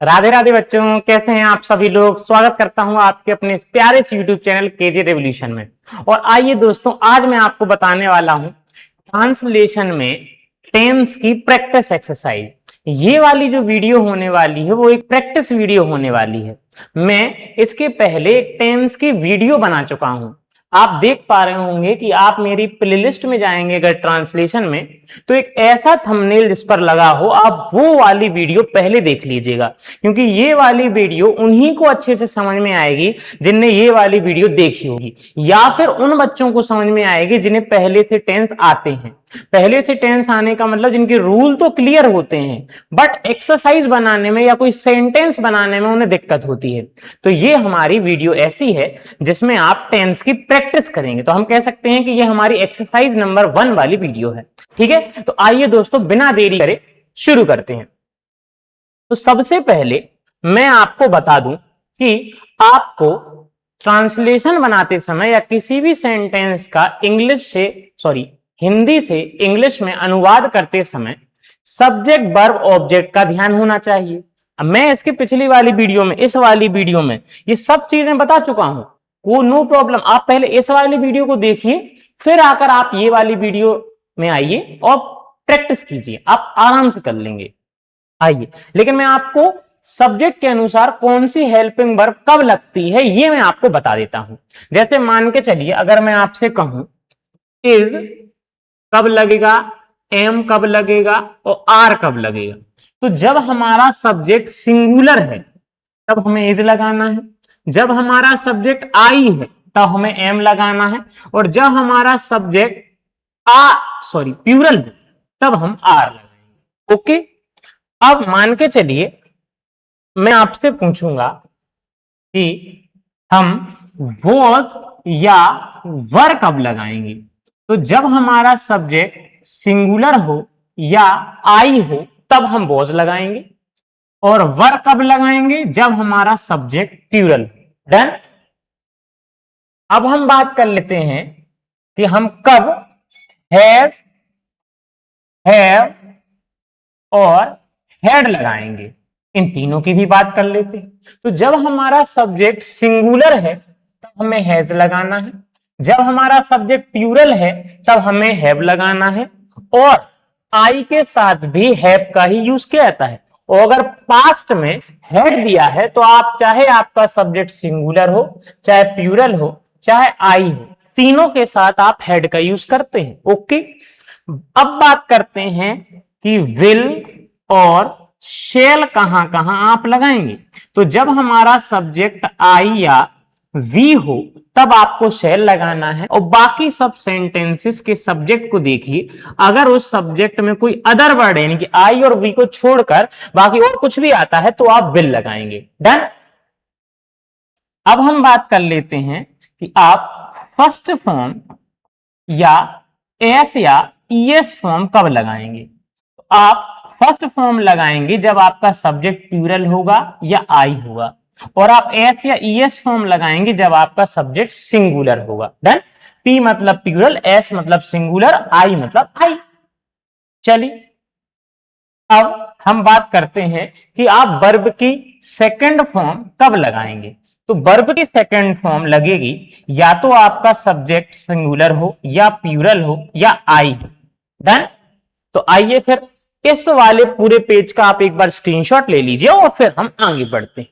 राधे राधे बच्चों, कैसे हैं आप सभी लोग। स्वागत करता हूं आपके अपने इस प्यारे से यूट्यूब चैनल केजे रेवोल्यूशन में। और आइए दोस्तों, आज मैं आपको बताने वाला हूं ट्रांसलेशन में टेंस की प्रैक्टिस एक्सरसाइज। ये वाली जो वीडियो होने वाली है वो एक प्रैक्टिस वीडियो होने वाली है। मैं इसके पहले एक टेंस की वीडियो बना चुका हूं। आप देख पा रहे होंगे कि आप मेरी प्लेलिस्ट में जाएंगे अगर ट्रांसलेशन में, तो एक ऐसा थंबनेल जिस पर लगा हो, आप वो वाली वीडियो पहले देख लीजिएगा, क्योंकि ये वाली वीडियो उन्हीं को अच्छे से समझ में आएगी जिनने ये वाली वीडियो देखी होगी, या फिर उन बच्चों को समझ में आएगी जिन्हें पहले से टेंस आते हैं। पहले से टेंस आने का मतलब जिनके रूल तो क्लियर होते हैं, बट एक्सरसाइज बनाने में या कोई सेंटेंस बनाने में उन्हें दिक्कत होती है। तो ये हमारी वीडियो ऐसी है जिसमें आप टेंस की प्रैक्टिस करेंगे। तो हम कह सकते हैं कि ये हमारी एक्सरसाइज नंबर 1 वाली वीडियो है। ठीक है, तो आइए दोस्तों, बिना देरी करे शुरू करते हैं। तो सबसे पहले मैं आपको बता दूं कि आपको ट्रांसलेशन बनाते समय या किसी भी सेंटेंस का हिंदी से इंग्लिश में अनुवाद करते समय सब्जेक्ट वर्ब ऑब्जेक्ट का ध्यान होना चाहिए। अब मैं इसके पिछली वाली वीडियो में, इस वाली वीडियो में ये सब चीजें बता चुका हूं, को नो प्रॉब्लम। आप पहले इस वाली वीडियो को देखिए, फिर आकर आप ये वाली वीडियो में आइए और प्रैक्टिस कीजिए, आप आराम से कर लेंगे। आइए, लेकिन मैं आपको सब्जेक्ट के अनुसार कौन सी हेल्पिंग वर्ब कब लगती है ये मैं आपको बता देता हूं। जैसे मान के चलिए, अगर मैं आपसे कहूं इज कब लगेगा, एम कब लगेगा और आर कब लगेगा, तो जब हमारा सब्जेक्ट सिंगुलर है तब हमें इज लगाना है, जब हमारा सब्जेक्ट आई है तब हमें एम लगाना है, और जब हमारा सब्जेक्ट प्यूरल है तब हम आर लगाएंगे। ओके, अब मान के चलिए मैं आपसे पूछूंगा कि हम वॉज या वर कब लगाएंगे, तो जब हमारा सब्जेक्ट सिंगुलर हो या आई हो तब हम वॉज लगाएंगे, और वर कब लगाएंगे, जब हमारा सब्जेक्ट प्लूरल। डन। अब हम बात कर लेते हैं कि हम कब हैज, हैव और हैड लगाएंगे। इन तीनों की भी बात कर लेते हैं। तो जब हमारा सब्जेक्ट सिंगुलर है तब हमें हैज लगाना है, जब हमारा सब्जेक्ट प्लूरल है तब हमें हैव लगाना है, और आई के साथ भी हैव का ही यूज किया जाता है। और अगर पास्ट में हैड दिया है तो आप चाहे आपका सब्जेक्ट सिंगुलर हो, चाहे प्लूरल हो, चाहे आई हो, तीनों के साथ आप हैड का यूज करते हैं। ओके, अब बात करते हैं कि विल और शेल कहां कहां आप लगाएंगे। तो जब हमारा सब्जेक्ट आई या वी हो तब आपको शेल लगाना है, और बाकी सब सेंटेंसेस के सब्जेक्ट को देखिए, अगर उस सब्जेक्ट में कोई अदर वर्ड है, यानी कि आई और वी को छोड़कर बाकी और कुछ भी आता है तो आप विल लगाएंगे। डन। अब हम बात कर लेते हैं कि आप फर्स्ट फॉर्म या एस या ईएस फॉर्म कब लगाएंगे। तो आप फर्स्ट फॉर्म लगाएंगे जब आपका सब्जेक्ट प्लूरल होगा या आई होगा, और आप एस या ईएस फॉर्म लगाएंगे जब आपका सब्जेक्ट सिंगुलर होगा। डन। पी मतलब प्लूरल, एस मतलब सिंगुलर, आई मतलब आई। चलिए, अब हम बात करते हैं कि आप वर्ब की सेकंड फॉर्म कब लगाएंगे। तो वर्ब की सेकंड फॉर्म लगेगी या तो आपका सब्जेक्ट सिंगुलर हो या प्लूरल हो या आई हो। डन। तो आइए फिर इस वाले पूरे पेज का आप एक बार स्क्रीनशॉट ले लीजिए और फिर हम आगे बढ़ते हैं।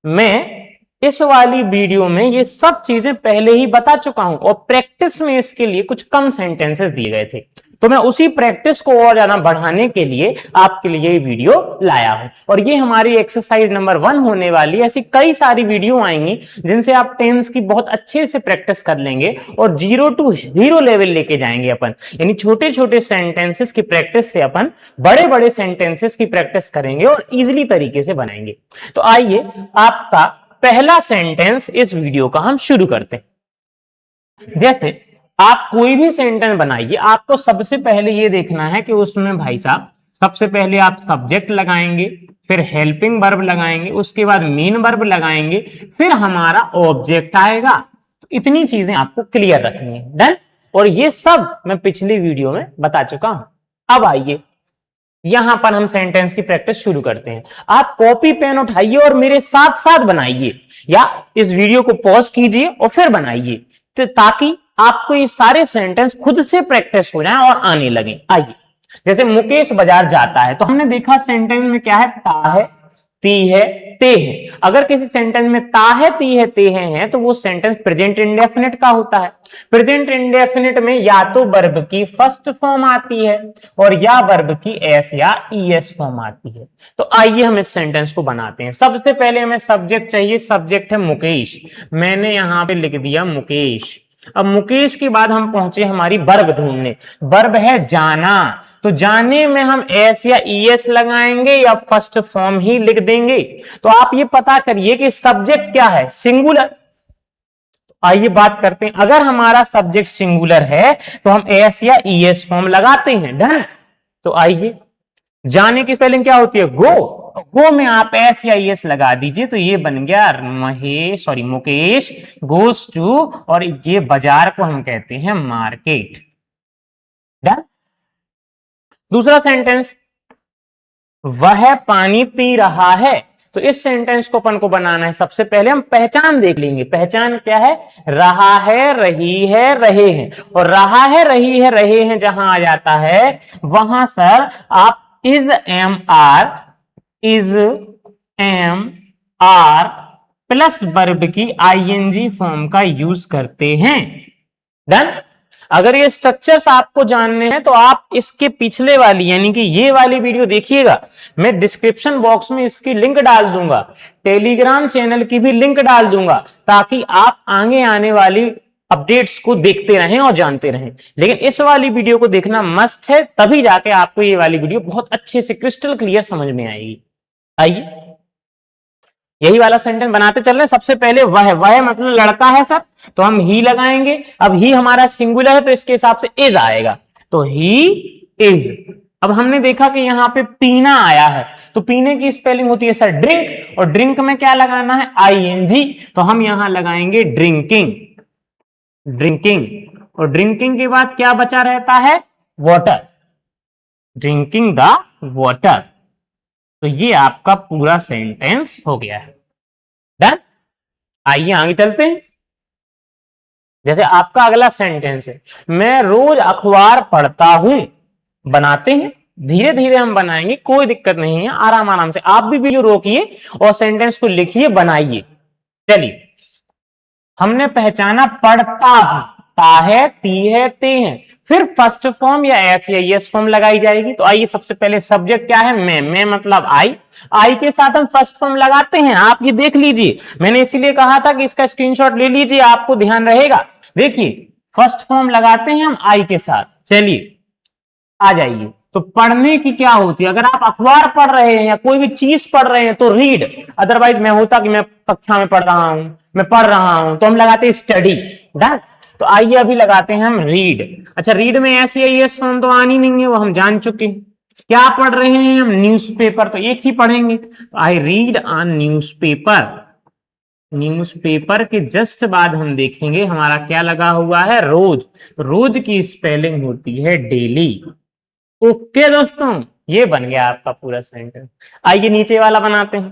मैं इस वाली वीडियो में ये सब चीजें पहले ही बता चुका हूं, और प्रैक्टिस में इसके लिए कुछ कम सेंटेंसेस दिए गए थे, तो मैं उसी प्रैक्टिस को और ज्यादा बढ़ाने के लिए आपके लिए ये वीडियो लाया हूं। और ये हमारी एक्सरसाइज नंबर 1 होने वाली। ऐसी कई सारी वीडियो आएंगी जिनसे आप टेंस की बहुत अच्छे से प्रैक्टिस कर लेंगे और 0 to हीरो लेवल लेके जाएंगे अपन। यानी छोटे छोटे सेंटेंसेस की प्रैक्टिस से अपन बड़े बड़े सेंटेंसेस की प्रैक्टिस करेंगे और इजिली तरीके से बनाएंगे। तो आइए, आपका पहला सेंटेंस इस वीडियो का हम शुरू करते हैं। जैसे आप कोई भी सेंटेंस बनाइए, आपको सबसे पहले ये देखना है कि उसमें भाई साहब सबसे पहले आप सब्जेक्ट लगाएंगे, फिर हेल्पिंग वर्ब लगाएंगे, उसके बाद मेन वर्ब लगाएंगे, फिर हमारा ऑब्जेक्ट आएगा। तो इतनी चीजें आपको क्लियर रखनी है। डन। और ये सब मैं पिछली वीडियो में बता चुका हूं। अब आइए, यहां पर हम सेंटेंस की प्रैक्टिस शुरू करते हैं। आप कॉपी पेन उठाइए और मेरे साथ साथ बनाइए, या इस वीडियो को पॉज कीजिए और फिर बनाइए, तो ताकि आपको ये सारे सेंटेंस खुद से प्रैक्टिस हो जाए और आने लगे। आइए, जैसे मुकेश बाजार जाता है, तो हमने देखा सेंटेंस में क्या है, ता है, ती है, ते है। अगर किसी सेंटेंस में ता है, ती है, ते है तो वो सेंटेंस प्रेजेंट इंडेफिनिट का होता है। प्रेजेंट इंडेफिनिट में या तो वर्ब की फर्स्ट फॉर्म आती है और या वर्ब की एस या ईएस फॉर्म आती है। तो आइए हम इस सेंटेंस को बनाते हैं। सबसे पहले हमें सब्जेक्ट चाहिए, सब्जेक्ट है मुकेश, मैंने यहां पे लिख दिया मुकेश। अब मुकेश के बाद हम पहुंचे हमारी वर्ब ढूंढने, वर्ब है जाना, तो जाने में हम एस या ईएस लगाएंगे या फर्स्ट फॉर्म ही लिख देंगे। तो आप ये पता करिए कि सब्जेक्ट क्या है, सिंगुलर। आइए बात करते हैं, अगर हमारा सब्जेक्ट सिंगुलर है तो हम एस या ईएस फॉर्म लगाते हैं। डन। तो आइए, जाने की स्पेलिंग क्या होती है, गो, गो में आप एस या ईएस लगा दीजिए, तो ये बन गया मुकेश गोस टू, और ये बाजार को हम कहते हैं मार्केट। डन। दूसरा सेंटेंस, वह पानी पी रहा है, तो इस सेंटेंस को अपन को बनाना है। सबसे पहले हम पहचान देख लेंगे, पहचान क्या है, रहा है, रही है, रहे हैं, और रहा है, रही है, रहे हैं जहां आ जाता है वहां सर आप is am are plus verb की आईएनजी फॉर्म का यूज करते हैं। डन। अगर ये स्ट्रक्चर्स आपको जानने हैं तो आप इसके पिछले वाली यानी कि ये वाली वीडियो देखिएगा, मैं डिस्क्रिप्शन बॉक्स में इसकी लिंक डाल दूंगा, टेलीग्राम चैनल की भी लिंक डाल दूंगा, ताकि आप आगे आने वाली अपडेट्स को देखते रहें और जानते रहें। लेकिन इस वाली वीडियो को देखना मस्ट है, तभी जाके आपको ये वाली वीडियो बहुत अच्छे से क्रिस्टल क्लियर समझ में आएगी। आइए, यही वाला सेंटेंस बनाते चल रहे हैं। सबसे पहले वह मतलब लड़का है सर, तो हम ही लगाएंगे। अब ही हमारा सिंगुलर है तो इसके हिसाब से इज आएगा, तो ही इज। अब हमने देखा कि यहां पे पीना आया है, तो पीने की स्पेलिंग होती है सर ड्रिंक, और ड्रिंक में क्या लगाना है, आईएनजी, तो हम यहां लगाएंगे ड्रिंकिंग, ड्रिंकिंग। और ड्रिंकिंग के बाद क्या बचा रहता है, वाटर, ड्रिंकिंग द वाटर। तो ये आपका पूरा सेंटेंस हो गया है। डन। आइए आगे चलते हैं। जैसे आपका अगला सेंटेंस है, मैं रोज अखबार पढ़ता हूं, बनाते हैं, धीरे धीरे हम बनाएंगे, कोई दिक्कत नहीं है, आराम आराम से। आप भी वीडियो रोकिए और सेंटेंस को लिखिए, बनाइए। चलिए, हमने पहचाना पढ़ता हूं, ता है, ती है, ते है, फिर फर्स्ट फॉर्म या एस या एस फॉर्म लगाई जाएगी। तो आइए, सबसे पहले सब्जेक्ट क्या है, मैं मतलब आई के साथ हम फर्स्ट फॉर्म लगाते हैं। आप ये देख लीजिए, मैंने इसीलिए कहा था कि इसका स्क्रीनशॉट ले लीजिए, आपको ध्यान रहेगा। देखिए, फर्स्ट फॉर्म लगाते हैं हम आई के साथ। चलिए आ जाइए, तो पढ़ने की क्या होती है, अगर आप अखबार पढ़ रहे हैं या कोई भी चीज पढ़ रहे हैं तो रीड, अदरवाइज मैं होता कि मैं कक्षा में पढ़ रहा हूं, मैं पढ़ रहा हूं, तो हम लगाते हैं स्टडी। डन। तो आइए अभी लगाते हैं हम रीड। अच्छा, रीड में एस या एस फॉर्म तो आनी नहीं है, वो हम जान चुके हैं। क्या पढ़ रहे हैं हम, न्यूज़पेपर, तो एक ही पढ़ेंगे, तो I read on newspaper. Newspaper के जस्ट बाद हम देखेंगे हमारा क्या लगा हुआ है, रोज, तो रोज की स्पेलिंग होती है डेली। ओके दोस्तों, ये बन गया आपका पूरा सेंटेंस। आइए नीचे वाला बनाते हैं,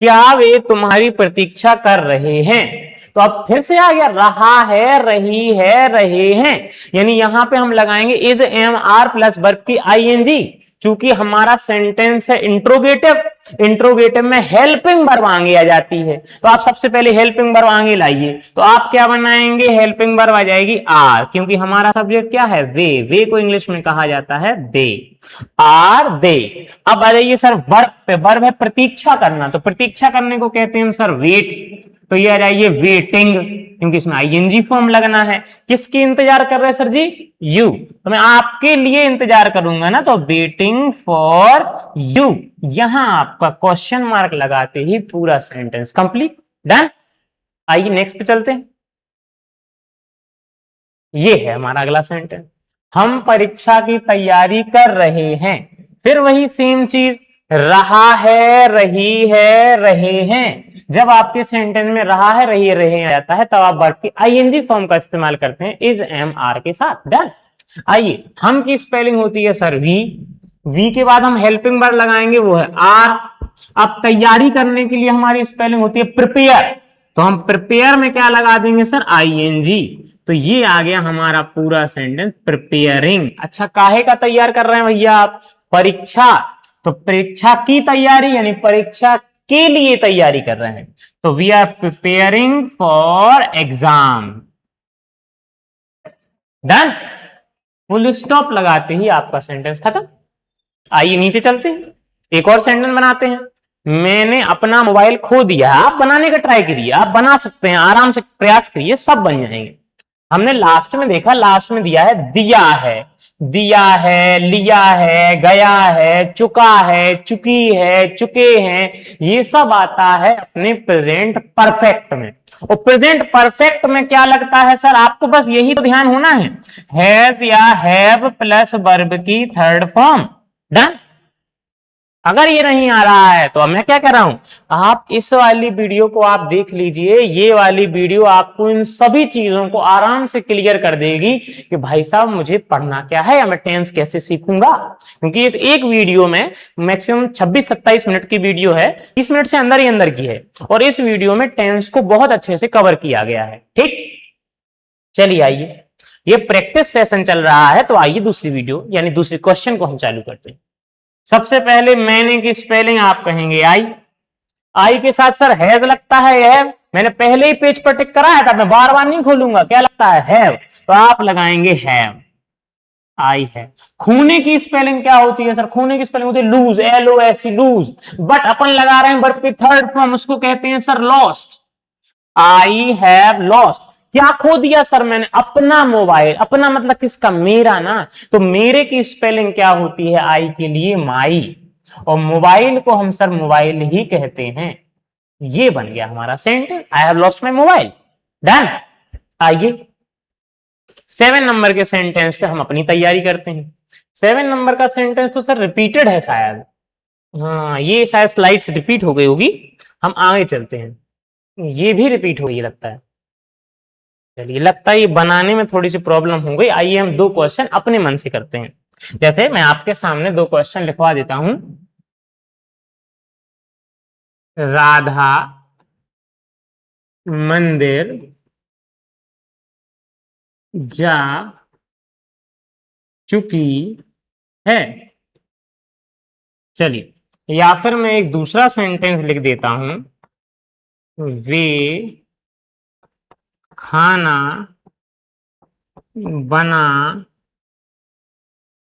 क्या वे तुम्हारी प्रतीक्षा कर रहे हैं, तो अब फिर से आ गया, रहा है, रही है, रहे हैं, यानी यहां पे हम लगाएंगे is am are plus verb की आईएनजी। चूंकि हमारा सेंटेंस है इंट्रोगेटिव, इंट्रोगेटिव में हेल्पिंग वर्ब आगे आ जाती है, तो आप सबसे पहले हेल्पिंग वर्ब आगे लाइए। तो आप क्या बनाएंगे, हेल्पिंग वर्ब आ जाएगी आर, क्योंकि हमारा सब्जेक्ट क्या है, वे को इंग्लिश में कहा जाता है दे, आर दे। अब आ जाइए सर वर्ब पे, वर्ब है प्रतीक्षा करना, तो प्रतीक्षा करने को कहते हैं सर वेट, तो ये आ जाइए वेटिंग, क्योंकि इसमें आईएनजी फॉर्म लगना है। किसकी इंतजार कर रहे हैं सर जी, यू, तो मैं आपके लिए इंतजार करूंगा ना, तो वेटिंग फॉर यू। यहां आपका क्वेश्चन मार्क लगाते ही पूरा सेंटेंस कंप्लीट। डन। आइए नेक्स्ट पे चलते हैं। ये है हमारा अगला सेंटेंस, हम परीक्षा की तैयारी कर रहे हैं, फिर वही सेम चीज, रहा है, रही है, रहे हैं। जब आपके सेंटेंस में रहा है, रही है, रहे आ जाता है, तब आप वर्ब की आईएनजी फॉर्म का इस्तेमाल करते हैं इज एम आर के साथ। डन। आइए, हम की स्पेलिंग होती है सर वी के बाद हम हेल्पिंग वर्ब लगाएंगे, वो है आर। अब तैयारी करने के लिए हमारी स्पेलिंग होती है प्रिपेयर, तो हम प्रिपेयर में क्या लगा देंगे सर, आईएनजी। तो ये आ गया हमारा पूरा सेंटेंस, प्रिपेयरिंग। अच्छा, काहे का तैयार कर रहे हैं भैया आप, परीक्षा। तो परीक्षा की तैयारी यानी परीक्षा के लिए तैयारी कर रहे हैं, तो we are preparing for exam. Done. Full stop लगाते ही आपका सेंटेंस खत्म। आइए नीचे चलते हैं, एक और सेंटेंस बनाते हैं। मैंने अपना मोबाइल खो दिया। आप बनाने का ट्राई करिए, आप बना सकते हैं, आराम से प्रयास करिए, सब बन जाएंगे। हमने लास्ट में देखा, लास्ट में दिया है दिया है, दिया है, लिया है, गया है, चुका है, चुकी है, चुके हैं, ये सब आता है अपने प्रेजेंट परफेक्ट में। और प्रेजेंट परफेक्ट में क्या लगता है सर, आपको बस यही तो ध्यान होना है, हैज या हैव प्लस वर्ब की थर्ड फॉर्म। डन। अगर ये नहीं आ रहा है तो अब मैं क्या कर रहा हूं, आप इस वाली वीडियो को आप देख लीजिए, ये वाली वीडियो आपको इन सभी चीजों को आराम से क्लियर कर देगी कि भाई साहब मुझे पढ़ना क्या है या मैं टेंस कैसे सीखूंगा। क्योंकि इस एक वीडियो में मैक्सिमम 26-27 मिनट की वीडियो है, 30 मिनट से अंदर ही अंदर की है, और इस वीडियो में टेंस को बहुत अच्छे से कवर किया गया है। ठीक, चलिए आइए, ये प्रैक्टिस सेशन चल रहा है, तो आइए दूसरी वीडियो यानी दूसरे क्वेश्चन को हम चालू करते हैं। सबसे पहले मैंने की स्पेलिंग आप कहेंगे आई, आई के साथ सर हैज लगता है, हैव। मैंने पहले ही पेज पर टिक कराया था, मैं बार बार नहीं खोलूंगा, क्या लगता है, हैव, तो आप लगाएंगे हैव, आई है। खूने की स्पेलिंग क्या होती है सर, खूने की स्पेलिंग होती है लूज, LOS, लूज। बट अपन लगा रहे हैं वर्ब की थर्ड फॉर्म, उसको कहते हैं sir lost. I have lost. क्या खो दिया सर मैंने, अपना मोबाइल। अपना मतलब किसका, मेरा ना। तो मेरे की स्पेलिंग क्या होती है आई के लिए, माई। और मोबाइल को हम सर मोबाइल ही कहते हैं। ये बन गया हमारा sentence, I have lost my mobile. Done. आइए 7 नंबर के सेंटेंस पे हम अपनी तैयारी करते हैं। 7 नंबर का सेंटेंस तो सर रिपीटेड है शायद, हाँ ये शायद स्लाइड्स रिपीट हो गई होगी, हम आगे चलते हैं। ये भी रिपीट हो गई लगता है, चलिए लगता है ये बनाने में थोड़ी सी प्रॉब्लम हो गई। आइए हम दो क्वेश्चन अपने मन से करते हैं। जैसे मैं आपके सामने दो क्वेश्चन लिखवा देता हूं। राधा मंदिर जा चुकी है। चलिए, या फिर मैं एक दूसरा सेंटेंस लिख देता हूं, वे खाना बना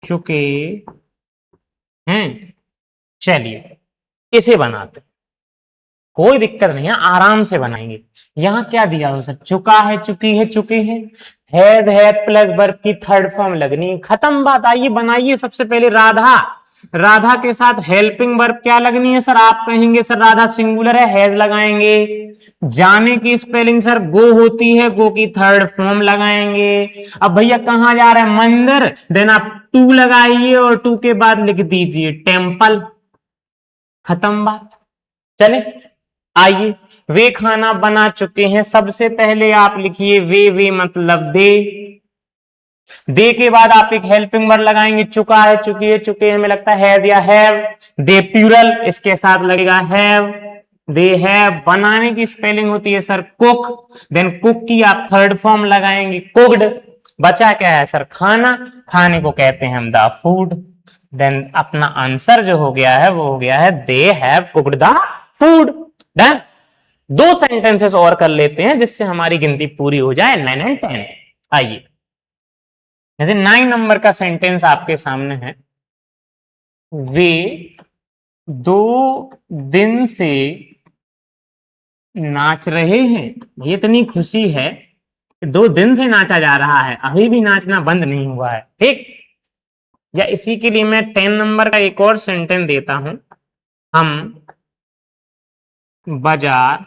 चुके हैं। चलिए इसे बनाते, कोई दिक्कत नहीं है, आराम से बनाएंगे। यहां क्या दिया हो सर, चुका है, चुकी है, चुके हैं, हैज प्लस वर्ब की थर्ड फॉर्म लगनी, खत्म बात। आइए बनाइए। सबसे पहले राधा, राधा के साथ हेल्पिंग वर्ब क्या लगनी है सर, आप कहेंगे सर राधा सिंगुलर है, हैज लगाएंगे। जाने की स्पेलिंग सर गो होती है, गो की थर्ड फॉर्म लगाएंगे। अब भैया कहां जा रहे हैं, मंदिर, देन आप टू लगाइए और टू के बाद लिख दीजिए टेम्पल, खत्म बात। चले आइए, वे खाना बना चुके हैं। सबसे पहले आप लिखिए वे मतलब दे के बाद आप एक हेल्पिंग वर्ड लगाएंगे, चुका है, चुकी है, चुके हैं, हमें लगता है हैज या हैव। दे प्लूरल, इसके साथ लगेगा हैव, दे हैव। बनाने की स्पेलिंग होती है सर कुक, देन कुक की आप थर्ड फॉर्म लगाएंगे कुक्ड। बचा क्या है सर, खाना, खाने को कहते हैं हम द फूड। देन अपना आंसर जो हो गया है वो हो गया है they have cooked the food. Done. दो सेंटेंसेस और कर लेते हैं जिससे हमारी गिनती पूरी हो जाए, 9 और 10। आइए, जैसे 9 नंबर का सेंटेंस आपके सामने है, वे 2 दिन से नाच रहे हैं। ये इतनी खुशी है कि 2 दिन से नाचा जा रहा है, अभी भी नाचना बंद नहीं हुआ है। ठीक, या इसी के लिए मैं 10 नंबर का एक और सेंटेंस देता हूं, हम बाजार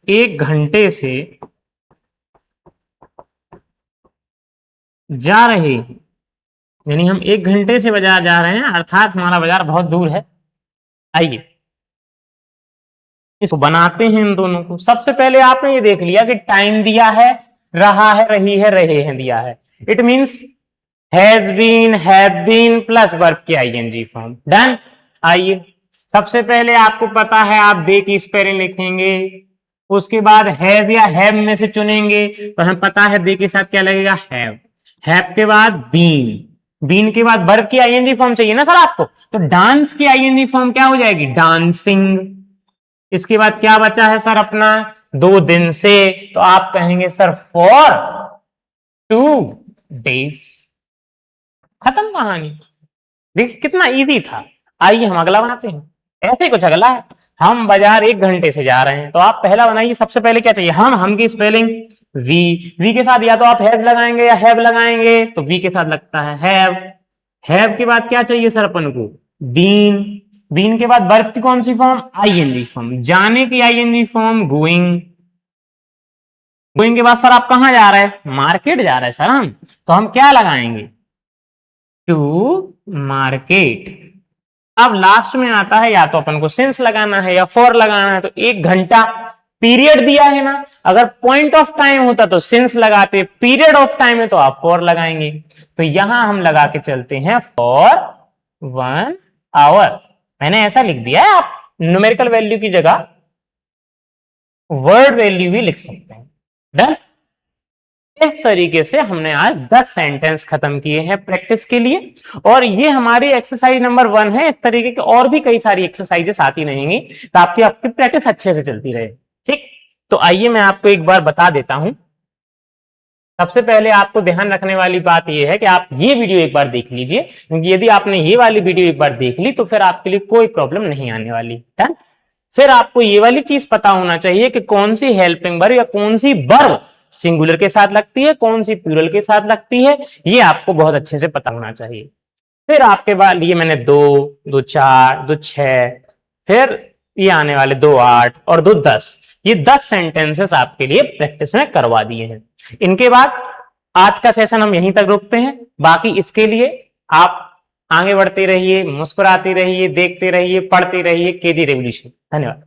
1 घंटे से जा रहे हैं, यानी हम 1 घंटे से बाजार जा रहे हैं, अर्थात हमारा बाजार बहुत दूर है। आइए इसको बनाते हैं इन दोनों को। सबसे पहले आपने ये देख लिया कि टाइम दिया है, रहा है, रही है, रहे हैं दिया है। It means has been, have been plus verb की आईएनजी फॉर्म। डन। आइए सबसे पहले आपको पता है आप दे की स्पेलिंग लिखेंगे, उसके बाद हैज या हैव में से चुनेंगे, तो हमें पता है दे के साथ क्या लगेगा, हैव। हैव के बाद बीन, बीन के बाद वर्ब की आईएनजी फॉर्म चाहिए ना सर आपको, तो डांस की आईएनजी फॉर्म क्या हो जाएगी, डांसिंग। इसके बाद क्या बचा है सर अपना, 2 दिन से, तो आप कहेंगे सर फॉर 2 days। खत्म कहानी। देखिए कितना इजी था। आइए हम अगला बनाते हैं। ऐसे ही कुछ अगला है, हम बाजार 1 घंटे से जा रहे हैं, तो आप पहला बनाइए। सबसे पहले क्या चाहिए, हम की स्पेलिंग वी के साथ या तो आप हैज लगाएंगे या हैव लगाएंगे, तो वी के साथ लगता है हैव। हैव के बाद क्या चाहिए सर अपन को, बीन। बीन के बाद वर्ब की कौन सी फॉर्म, आईएनजी फॉर्म। जाने की आईएनजी फॉर्म गोइंग। गोइंग के बाद सर आप कहां जा रहे हैं, मार्केट जा रहे हैं सर हम, तो हम क्या लगाएंगे, टू मार्केट। अब लास्ट में आता है या तो अपन को सिंस लगाना है या फॉर लगाना है, तो 1 घंटा पीरियड दिया है ना, अगर पॉइंट ऑफ टाइम होता तो सिंस लगाते, पीरियड ऑफ टाइम है तो आप फॉर लगाएंगे। तो यहां हम लगा के चलते हैं फॉर 1 आवर। मैंने ऐसा लिख दिया है, आप न्यूमेरिकल वैल्यू की जगह वर्ड वैल्यू भी लिख सकते हैं। डन। इस तरीके से हमने आज 10 सेंटेंस खत्म किए हैं प्रैक्टिस के लिए, और ये हमारी एक्सरसाइज नंबर 1 है। इस तरीके की और भी कई सारी एक्सरसाइजेस आती रहेंगी, तो आपकी प्रैक्टिस अच्छे से चलती रहे। ठीक, तो आइए मैं आपको एक बार बता देता हूं। सबसे पहले आपको ध्यान रखने वाली बात यह है कि आप ये वीडियो एक बार देख लीजिए, क्योंकि यदि आपने ये वाली वीडियो एक बार देख ली तो फिर आपके लिए कोई प्रॉब्लम नहीं आने वाली है। फिर आपको ये वाली चीज पता होना चाहिए कि कौन सी हेल्पिंग वर्ब या कौन सी वर्ब सिंगुलर के साथ लगती है, कौन सी प्लूरल के साथ लगती है, ये आपको बहुत अच्छे से पता होना चाहिए। फिर आपके बाद ये मैंने 2, 2 4, 2 6, फिर ये आने वाले 2 8 और 2 10, ये 10 सेंटेंसेस आपके लिए प्रैक्टिस में करवा दिए हैं। इनके बाद आज का सेशन हम यहीं तक रोकते हैं। बाकी इसके लिए आप आगे बढ़ते रहिए, मुस्कुराते रहिए, देखते रहिए, पढ़ते रहिए केजी रेवोल्यूशन। धन्यवाद।